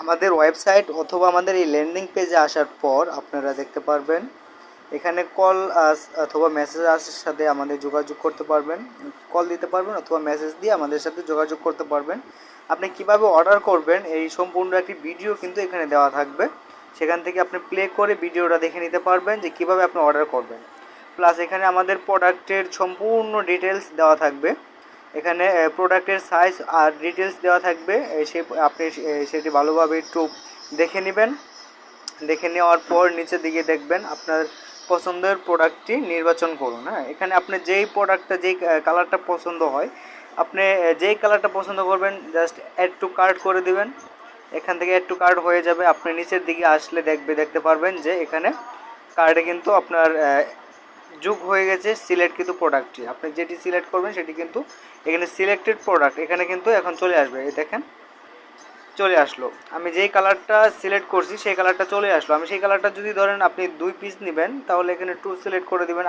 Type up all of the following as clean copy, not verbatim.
আমাদের ওয়েবসাইট অথবা আমাদের এই ল্যান্ডিং পেজে আসার পর আপনারা দেখতে পারবেন এখানে কল অথবা মেসেজ আসার সাথে আমাদের যোগাযোগ করতে পারবেন, কল দিতে পারবেন অথবা মেসেজ দিয়ে আমাদের সাথে যোগাযোগ করতে পারবেন। আপনি কিভাবে অর্ডার করবেন এই সম্পূর্ণ একটি ভিডিও কিন্তু এখানে দেওয়া থাকবে, সেখান থেকে আপনি প্লে করে ভিডিওটা দেখে নিতে পারবেন যে কিভাবে আপনি অর্ডার করবেন। প্লাস এখানে আমাদের প্রোডাক্টের সম্পূর্ণ ডিটেলস দেওয়া থাকবে, এখানে প্রোডাক্টের সাইজ আর ডিটেলস দেওয়া থাকবে, আপনি সেটি ভালোভাবে একটু দেখে নেবেন। দেখে নেওয়ার পর নিচের দিকে দেখবেন আপনার পছন্দের প্রোডাক্টটি নির্বাচন করুন। হ্যাঁ, এখানে আপনি যেই প্রোডাক্টটা যেই কালারটা পছন্দ হয় আপনি যেই কালারটা পছন্দ করবেন জাস্ট অ্যাড টু কার্ট করে দিবেন। এখান থেকে অ্যাড টু কার্ট হয়ে যাবে। আপনি নিচের দিকে আসলে দেখতে পারবেন যে এখানে কার্ডে কিন্তু আপনার যোগ হয়ে গেছে সিলেক্ট কিন্তু প্রোডাক্টটি। আপনি যেটি সিলেক্ট করবেন সেটি কিন্তু এখানে সিলেক্টেড প্রোডাক্ট এখানে কিন্তু এখন চলে আসবে। এই দেখেন চলে আসলো, আমি যেই কালারটা সিলেক্ট করছি সেই কালারটা চলে আসলো। আমি সেই কালারটা যদি ধরেন আপনি 2 পিস নেবেন তাহলে এখানে 2 সিলেক্ট করে দিবেন।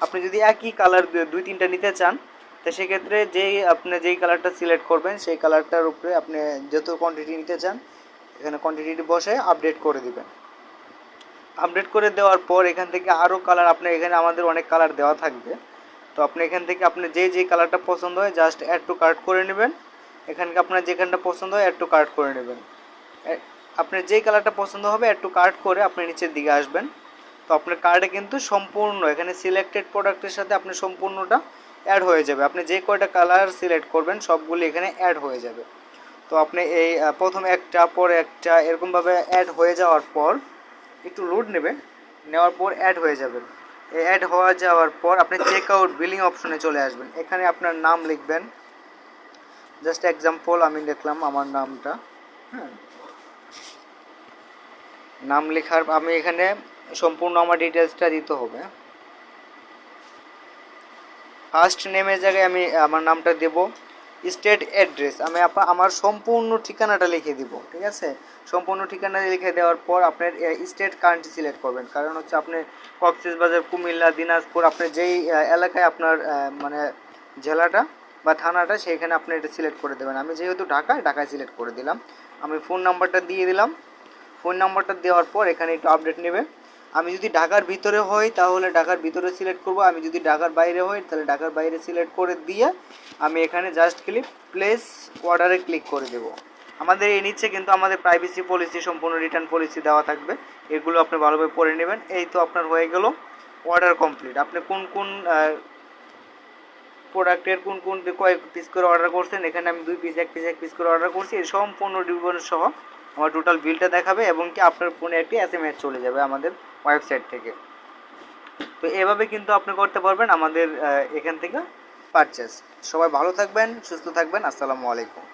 আপনি যদি একই কালার 2-3টা নিতে চান তো সেক্ষেত্রে আপনি যেই কালারটা সিলেক্ট করবেন সেই কালারটার উপরে আপনি যত কোয়ান্টিটি নিতে চান এখানে কোয়ান্টিটি বসে আপডেট করে দিবেন। আপডেট করে দেওয়ার পর এখান থেকে আরও কালার আপনার এখানে আমাদের অনেক কালার দেওয়া থাকবে। তো আপনি এখান থেকে আপনি যেই কালারটা পছন্দ হয় জাস্ট অ্যাড টু কার্ট করে নেবেন। এখানকে আপনার যেখানটা পছন্দ হয় অ্যাড টু কার্ট করে নেবেন। আপনার যেই কালারটা পছন্দ হবে অ্যাড টু কার্ট করে আপনি নিচের দিকে আসবেন। তো আপনার কার্ডে কিন্তু সম্পূর্ণ এখানে সিলেক্টেড প্রোডাক্টের সাথে আপনার সম্পূর্ণটা অ্যাড হয়ে যাবে। আপনি যে কয়টা কালার সিলেক্ট করবেন সবগুলি এখানে অ্যাড হয়ে যাবে। তো আপনি এই প্রথম একটা পরে একটা এরকমভাবে অ্যাড হয়ে যাওয়ার পর একটু লোড নেবে, নেওয়ার পর অ্যাড হয়ে যাবেন। এই অ্যাড হওয়া যাওয়ার পর আপনি চেক আউট বিলিং অপশনে চলে আসবেন। এখানে আপনার নাম লিখবেন, জাস্ট এক্সাম্পল আমি লিখলাম আমার নামটা। হ্যাঁ, নাম লেখার আমি এখানে সম্পূর্ণ আমার ডিটেলসটা দিতে হবে। ফার্স্ট নেমের জায়গায় আমি আমার নামটা দেব। স্টেট অ্যাড্রেস আমি আমার সম্পূর্ণ ঠিকানাটা লিখে দিব। ঠিক আছে, সম্পূর্ণ ঠিকানা লিখে দেওয়ার পর আপনার স্টেট কান্ট্রি সিলেক্ট করবেন, কারণ হচ্ছে আপনি কক্সবাজার, কুমিল্লা, দিনাজপুর আপনি যেই এলাকায় আপনার মানে জেলাটা বা থানাটা সেইখানে আপনি এটা সিলেক্ট করে দেবেন। আমি যেহেতু ঢাকায় সিলেক্ট করে দিলাম। আমি ফোন নাম্বারটা দিয়ে দিলাম। ফোন নাম্বারটা দেওয়ার পর এখানে একটু আপডেট নেবে। আমি যদি ঢাকার ভিতরে হই তাহলে ঢাকার ভিতরে সিলেক্ট করব, আমি যদি ঢাকার বাইরে হই তাহলে ঢাকার বাইরে সিলেক্ট করে দিয়ে আমি এখানে জাস্ট প্লেস অর্ডারে ক্লিক করে দেব। আমাদের এই নিচে কিন্তু আমাদের প্রাইভেসি পলিসি, সম্পূর্ণ রিটার্ন পলিসি দেওয়া থাকবে, এগুলো আপনি ভালোভাবে পড়ে নেবেন। এই তো আপনার হয়ে গেল অর্ডার কমপ্লিট। আপনি কোন প্রোডাক্টের কোন কয়েক পিস করে অর্ডার করছেন, এখানে আমি 2 পিস 1 পিস করে অর্ডার করছি, এই সম্পূর্ণ ডিটেইলস সহ আমার টোটাল বিলটা দেখাবে এবং কি আপনার ফোনে একটি SMS চলে যাবে আমাদের ওয়েবসাইট থেকে। তো এভাবে কিন্তু আপনি করতে পারবেন আমাদের এখান থেকে পারচেস। সবাই ভালো থাকবেন, সুস্থ থাকবেন। আসসালামু আলাইকুম।